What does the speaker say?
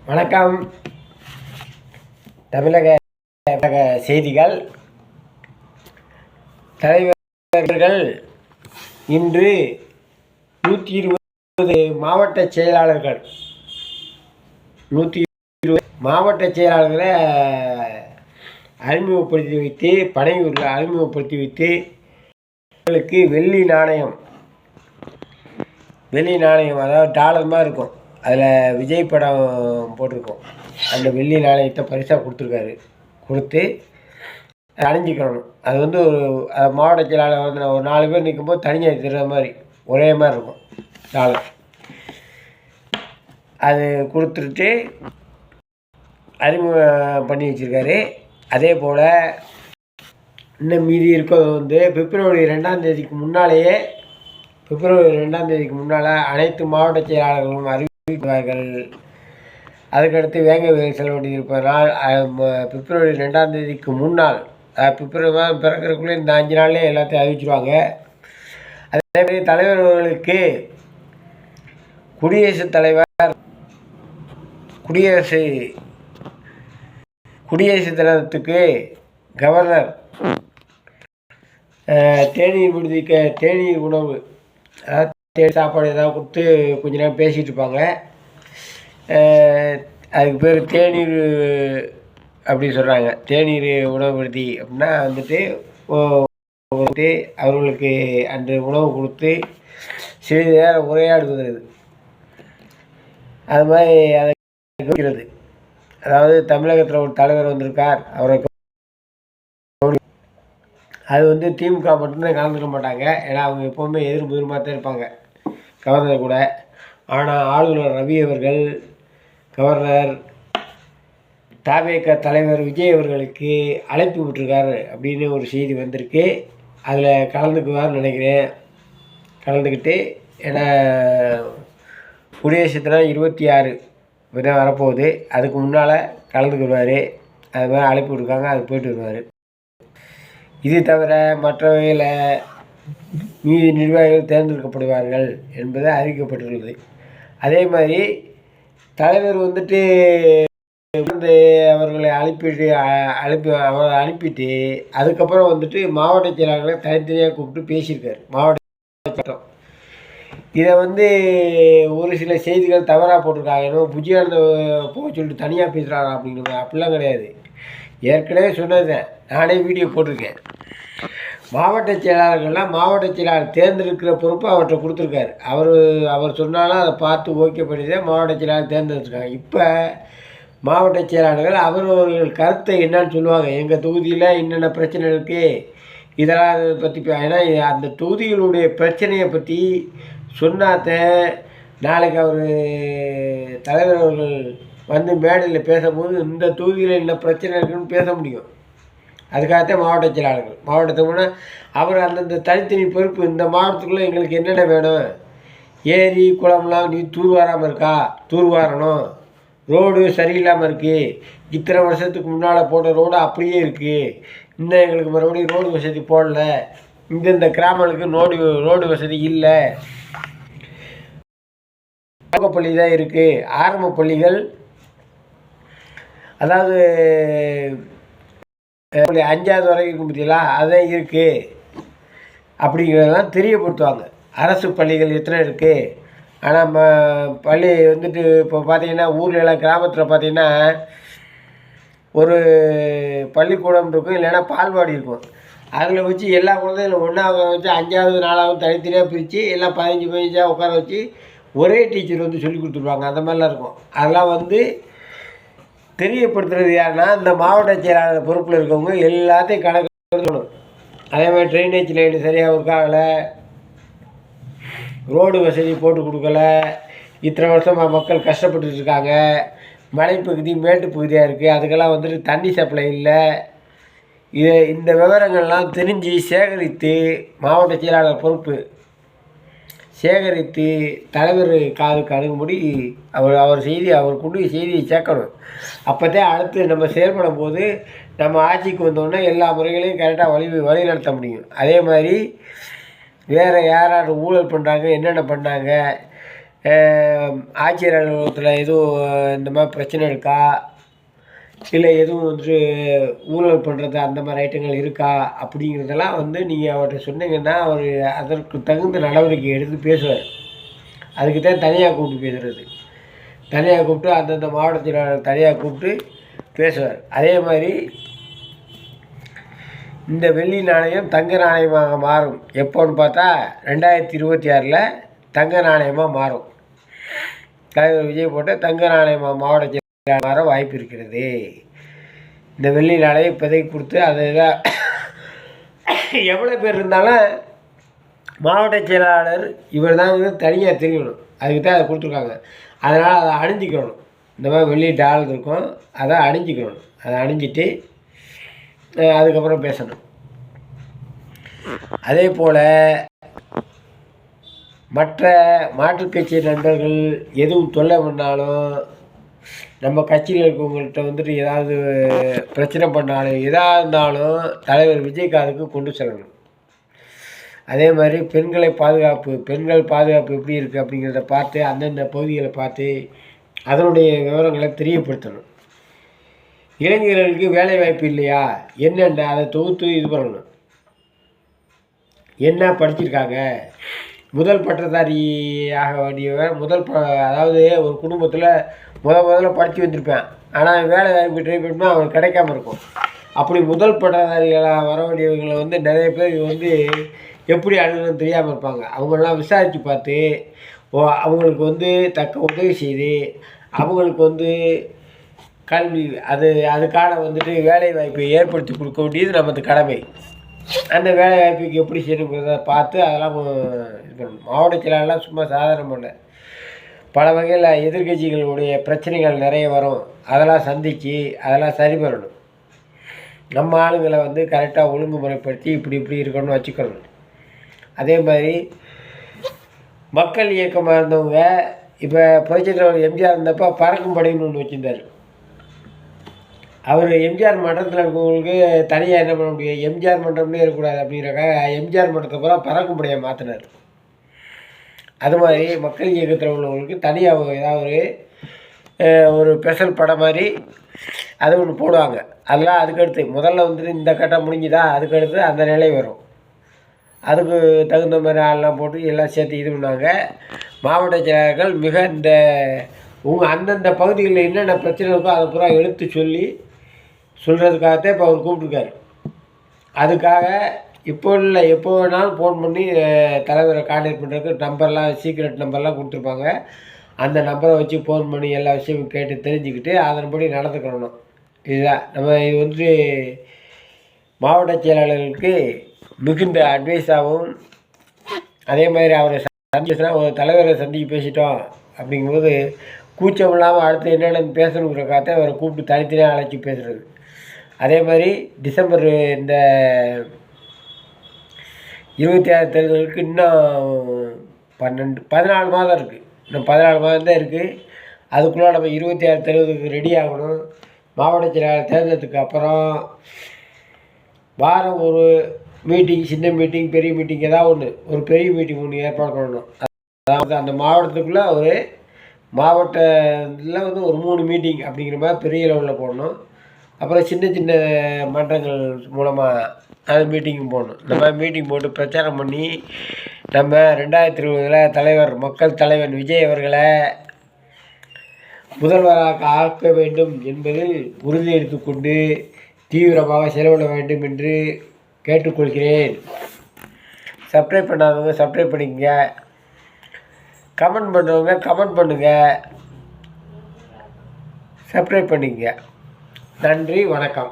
வணக்கம். தமிழக செய்திகள். தலைவர்கள் இன்று 120 மாவட்ட செயலாளர்கள் 120 மாவட்ட செயலாளர்களை அறிமுகப்படுத்தி வைத்து பனையூரில் அறிமுகப்படுத்தி வைத்து அவர்களுக்கு வெள்ளி நாணயம் அதாவது டாலர் மாதிரி இருக்கும், அதில் விஜய் படம் போட்டிருக்கோம். அந்த வெள்ளி நாணயத்தை பரிசாக கொடுத்து அணிஞ்சிக்கணும். அது வந்து ஒரு மாவட்ட செயலாளர் வந்து ஒரு 4 பேர் நிற்கும்போது தனியாக தெரிகிற மாதிரி ஒரே மாதிரி இருக்கும் டாலர். அது கொடுத்துட்டு அறிமுகம் பண்ணி வச்சுருக்காரு. அதே போல் இன்னும் மீதி இருக்கிறது வந்து பிப்ரவரி 2ஆம் தேதிக்கு முன்னால் அனைத்து மாவட்ட செயலாளர்களும் அறிவிப்பார்கள். அதுக்கடுத்து வேங்க செல்ல வேண்டியிருப்பதனால் பிப்ரவரி 2ஆம் தேதிக்கு முன்னால், பிப்ரவரி மாதம் பிறக்கிறதுக்குள்ளே இந்த 5 நாள்லேயே எல்லாத்தையும் அறிவிச்சிருவாங்க. அதேமாதிரி தலைவர்களுக்கு குடியரசுத் தலைவர் குடியரசு தினத்துக்கு கவர்னர் தேநீர் உணவு, அதாவது சாப்பாடு ஏதாவது கொடுத்து கொஞ்ச நேரம் பேசிகிட்டு இருப்பாங்க. அதுக்கு பேர் தேநீர் அப்படி சொல்கிறாங்க. தேநீர் உணவு விடுதி அப்படின்னா வந்துட்டு அவர்களுக்கு அன்று உணவு கொடுத்து சிறிது நேரம் உரையாடுவது. அது மாதிரி அதை இருக்கிறது. அதாவது தமிழகத்தில் ஒரு தலைவர் வந்திருக்கார், அவரை அது வந்து திமுக மட்டும்தான் கலந்துக்க மாட்டாங்க. ஏன்னா அவங்க எப்போவுமே எதிர்பார்த்து தான் இருப்பாங்க கவர்னர் கூட. ஆனால் ஆளுநர் ரவி அவர்கள் கவர்னர் தவேக தலைவர் விஜய் அவர்களுக்கு அழைப்பு விட்டுருக்காரு அப்படின்னு ஒரு செய்தி வந்திருக்கு. அதில் கலந்துக்குவார்னு நினைக்கிறேன். கலந்துக்கிட்டு, ஏன்னா குடியரசு தினம் 26 தான் வரப்போகுது, அதுக்கு முன்னால் கலந்துக்குவார். அது மாதிரி அழைப்பு விட்டுருக்காங்க, அது போய்ட்டு வருவார். இது தவிர மற்றவையில் மீதி நிர்வாகிகள் தேர்ந்தெடுக்கப்படுவார்கள் என்பது அறிவிக்கப்பட்டுள்ளது. அதே மாதிரி தலைவர் வந்துட்டு அவர்களை அனுப்பிட்டு அதுக்கப்புறம் வந்துட்டு மாவட்ட செயலாளர்களை தனித்தனியாக கூப்பிட்டு பேசியிருக்காரு மாவட்ட சட்டம். இதை வந்து ஒரு சில செய்திகள் தவறாக போட்டிருக்காங்க. ஏன்னா புஜியானந்த போக சொல்லிட்டு தனியாக பேசுகிறாங்க அப்படிங்கிறது அப்படிலாம் கிடையாது. ஏற்கனவே சொன்னதுதான், நானே வீடியோ போட்டிருக்கேன். மாவட்ட செயலாளர்கள்லாம் மாவட்ட செயலாளர் தேர்ந்தெடுக்கிற பொறுப்பு அவர்கிட்ட கொடுத்துருக்காரு. அவர் சொன்னாலும் அதை பார்த்து ஓகே பண்ணி தான் மாவட்ட செயலாளர் தேர்ந்தெடுத்துருக்காங்க. இப்போ மாவட்ட செயலாளர்கள் அவர்கள் கருத்தை என்னன்னு சொல்லுவாங்க. எங்கள் தொகுதியில் என்னென்ன பிரச்சனை இருக்குது, இதெல்லாம் பற்றி. ஏன்னா அந்த தொகுதிகளுடைய பிரச்சனையை பற்றி சொன்னாதான் நாளைக்கு அவர் தலைவர் அவர்கள் வந்து மேடையில் பேசும்போது இந்த தொகுதியில் என்ன பிரச்சனை இருக்குன்னு பேச முடியும். அதுக்காகத்தான் மாவட்ட செயலாளர்கள். மாவட்டத்துக்கு முன்னே அவர் அந்தந்த தனித்தனி பொறுப்பு. இந்த மாவட்டத்துக்குள்ளே எங்களுக்கு என்னென்ன வேணும், ஏரி குளம்லாம் நீ தூர்வாராமல் இருக்கா, தூர்வாரணும். ரோடு சரியில்லாமல் இருக்குது, இத்தனை வருஷத்துக்கு முன்னால் போட்ட ரோடு அப்படியே இருக்குது, இன்னும் எங்களுக்கு மறுபடியும் ரோடு வசதி போடல, இந்த கிராமங்களுக்கு ரோடு வசதி இல்லை, பள்ளி தான் இருக்குது, ஆரம்ப பள்ளிகள், அதாவது 5வது வரைக்கும் பார்த்தீங்களா அதான் இருக்குது அப்படிங்கிறதெல்லாம் தெரியப்படுத்துவாங்க. அரசு பள்ளிகள் எத்தனை இருக்குது. ஆனால் பள்ளி வந்துட்டு இப்போ பார்த்தீங்கன்னா ஊர்லெலாம் கிராமத்தில் பார்த்தீங்கன்னா ஒரு பள்ளிக்கூடம் இருக்கும், இல்லைன்னா பால்வாடி இருக்கும். அதில் வச்சு எல்லா குழந்தைகளும் ஒன்றா வச்சு 5வது 4வது தனித்தனியாக பிரித்து எல்லாம் 15 உட்கார வச்சு ஒரே டீச்சர் வந்து சொல்லி கொடுத்துருவாங்க. அந்த மாதிரிலாம் இருக்கும். அதெல்லாம் வந்து தெரியப்படுத்துறது யாருன்னா இந்த மாவட்ட செயலாளர் பொறுப்பில் இருக்கவங்க எல்லாத்தையும் கணக்கு எடுக்கணும். அதே மாதிரி ட்ரைனேஜ் லைன் சரியாக இருக்காகலை, ரோடு வசதி போட்டு கொடுக்கல, இத்தனை வருஷமாக மக்கள் கஷ்டப்பட்டுட்டு இருக்காங்க, மலைப்பகுதி மேட்டு பகுதியாக இருக்குது, அதுக்கெல்லாம் வந்துட்டு தண்ணி சப்ளை இல்லை. இந்த விவரங்கள்லாம் தெரிஞ்சு சேகரித்து மாவட்ட செயலாளர் பொறுப்பு சேகரித்து தலைவர் காதுக்கு அணுகும்படி அவர் செய்தியை சேர்க்கணும். அப்போதான் அடுத்து நம்ம செயல்படும் போது நம்ம ஆட்சிக்கு வந்தோடனே எல்லா முறைகளையும் கரெக்டாக வழி நடத்த முடியும். அதே மாதிரி வேறு யாராவது ஊழல் பண்ணுறாங்க, என்னென்ன பண்ணாங்க, ஆட்சியர் அலுவலகத்தில் எதுவும் இந்த மாதிரி பிரச்சனை இருக்கா, இல்லை எதுவும் வந்துட்டு ஊழல் பண்ணுறது அந்த மாதிரி ஐட்டங்கள் இருக்கா அப்படிங்கிறதெல்லாம் வந்து நீங்கள் அவர்கிட்ட சொன்னீங்கன்னா அவர் அதற்கு தகுந்த நடவடிக்கை எடுத்து பேசுவார். அதுக்கு தான் தனியாக கூப்பிட்டு பேசுகிறது. தனியாக கூப்பிட்டு அந்தந்த மாவட்ட செயலாளர் தனியாக கூப்பிட்டு பேசுவார். அதே மாதிரி இந்த வெள்ளி நாணயம் தங்க நாணயமாக மாறும் எப்போன்னு பார்த்தா 2026 தங்க நாணயமாக மாறும். தலைவர் விஜய் போட்ட தங்க நாணயமாக மாவட்ட செயலாளர் மாற வாய்ப்பு இருக்கிறது. இந்த வெள்ளி நாணயம் இப்போதைக்கு கொடுத்து அதை எவ்வளோ பேர் இருந்தாலும் மாவட்ட செயலாளர் இவர் தான் வந்து தனியாக தெரியணும். அதுக்கு தான் அதை கொடுத்துருக்காங்க. அதனால் அதை அணிஞ்சிக்கணும். இந்த மாதிரி வெள்ளி டாலர் இருக்கும், அதை அணிஞ்சிக்கணும். அதை அணிஞ்சிட்டு அதுக்கப்புறம் பேசணும். அதே போல் மற்ற மாற்றுக் கட்சி நண்பர்கள் எதுவும் தொல்லை பண்ணாலும், நம்ம கட்சியில் இருக்கவங்கள்ட்ட வந்துட்டு ஏதாவது பிரச்சனை பண்ணாலும் எதாக இருந்தாலும் தலைவர் விஜயகாந்துக்கு கொண்டு செல்லணும். அதே மாதிரி பெண்கள் பாதுகாப்பு எப்படி இருக்குது அப்படிங்கிறத பார்த்து அந்தந்த பகுதிகளை பார்த்து அதனுடைய விவரங்களை தெரியப்படுத்தணும். இளைஞர்களுக்கு வேலை வாய்ப்பு இல்லையா, என்னென்ன அதை தொகுத்து இது பண்ணணும். என்ன படிச்சிருக்காங்க, முதல் பட்டதாரி ஆக வேண்டியவன் அதாவது ஒரு குடும்பத்தில் முதல்ல படித்து வந்திருப்பேன், ஆனால் வேலை வாய்ப்பு ட்ரை பண்ணால் அவனுக்கு கிடைக்காம இருக்கும். அப்படி முதல் பட்டதாரிகளாக வர வேண்டியவங்களை வந்து நிறைய பேர் வந்து எப்படி அணுகணும்னு தெரியாமல் இருப்பாங்க. அவங்களெலாம் விசாரித்து பார்த்து அவங்களுக்கு வந்து தக்க உதவி செய்து அவங்களுக்கு வந்து கல்வி அதுக்கான வந்துட்டு வேலை வாய்ப்பை ஏற்படுத்தி கொடுக்க வேண்டியது நமது கடமை. அந்த வேலை வாய்ப்புக்கு எப்படி செய்யணுங்கிறத பார்த்து அதெல்லாம் இது பண்ணணும். மாவட்ட செயலாளர்லாம் சும்மா சாதாரணம் இல்லை. பல வகையில் எதிர்கட்சிகளுடைய பிரச்சனைகள் நிறைய வரும். அதெல்லாம் சந்தித்து அதெல்லாம் சரி பண்ணணும். நம்ம ஆளுங்களை வந்து கரெக்டாக ஒழுங்குமுறைப்படுத்தி இப்படி இருக்கணும்னு வச்சுக்கணும். அதே மாதிரி மக்கள் இயக்கமாக இருந்தவங்க இப்போ புரட்சித் தலைவர் எம்ஜிஆர் இருந்தப்போ பறக்கும் படைன்னு ஒன்று வச்சுருந்தார். அவர் எம்ஜிஆர் மன்றத்தில் இருக்கவங்களுக்கு தனியாக என்ன பண்ண முடியும், எம்ஜிஆர் மன்றம்னே இருக்கக்கூடாது அப்படிங்கிறக்காக எம்ஜிஆர் மன்றத்தை பூரா பறக்கும் படையை மாற்றினார். அது மாதிரி மக்கள் இயக்கத்தில் உள்ளவங்களுக்கு தனியாக ஏதாவது ஒரு ஸ்பெஷல் படம் மாதிரி அது ஒன்று போடுவாங்க. அதெல்லாம் அதுக்கடுத்து முதல்ல வந்துட்டு இந்த கட்டம் முடிஞ்சுதா, அதுக்கடுத்து அந்த நிலை வரும். அதுக்கு தகுந்த மாதிரி ஆள்லாம் போட்டு எல்லாம் சேர்த்து இது பண்ணாங்க. மாவட்ட செயலாளர்கள் மிக இந்த அந்தந்த பகுதிகளில் என்னென்ன பிரச்சனை இருக்கோ அதை பூரா எடுத்து சொல்கிறதுக்காகத்தான் இப்போ அவர் கூப்பிட்ருக்காரு. அதுக்காக இப்போ இல்லை, எப்போ வேணாலும் ஃபோன் பண்ணி தலைவரை கான்டாக்ட் பண்ணுறதுக்கு நம்பர்லாம் சீக்ரெட் நம்பர்லாம் கொடுத்துருப்பாங்க. அந்த நம்பரை வச்சு ஃபோன் பண்ணி எல்லா விஷயமும் கேட்டு தெரிஞ்சுக்கிட்டு அதன்படி நடந்துக்கணும். இதுதான் இது வந்து மாவட்ட செயலாளர்களுக்கு மிகுந்த அட்வைஸாகவும், அதே மாதிரி அவரை சந்திச்சுனா ஒரு தலைவரை சந்திக்க பேசிட்டோம் அப்படிங்கும்போது கூச்சம் இல்லாமல் அடுத்து என்னென்னு பேசணுங்கிறக்காக அவரை கூப்பிட்டு தனித்தனியாக அழைச்சி பேசுகிறது. அதே மாதிரி டிசம்பர் இந்த 26 தேர்தலுக்கு இன்னும் 14 மாதம் இருக்குது. இன்னும் 14 மாதம் தான் இருக்குது. அதுக்குள்ளே நம்ம 26 தேர்தலுக்கு ரெடி ஆகணும். மாவட்ட செயலாளர் தேர்தலுக்கு அப்புறம் வாரம் ஒரு மீட்டிங், சின்ன மீட்டிங், பெரிய மீட்டிங், ஏதாவது ஒரு பெரிய மீட்டிங் ஒன்று ஏற்பாடு பண்ணணும். அதாவது அந்த மாவட்டத்துக்குள்ளே ஒரு மாவட்டத்தில் வந்து ஒரு 3 மீட்டிங் அப்படிங்கிற மாதிரி பெரிய லெவலில் போடணும். அப்புறம் சின்ன சின்ன மன்றங்கள் மூலமாக அது மீட்டிங் போடணும். இந்த மாதிரி மீட்டிங் போட்டு பிரச்சாரம் பண்ணி நம்ம 2020 மக்கள் தலைவன் விஜய் அவர்களை முதல்வராக ஆக்க வேண்டும் என்பதில் உறுதி எடுத்துக்கொண்டு தீவிரமாக செயல்பட வேண்டும் என்று கேட்டுக்கொள்கிறேன். சப்ஸ்கிரைப் பண்ணாதவங்க சப்ஸ்கிரைப் பண்ணிக்கங்க, கமெண்ட் பண்ணுறவங்க கமெண்ட் பண்ணுங்கள், சப்ஸ்கிரைப் பண்ணிக்கங்க. நன்றி, வணக்கம்.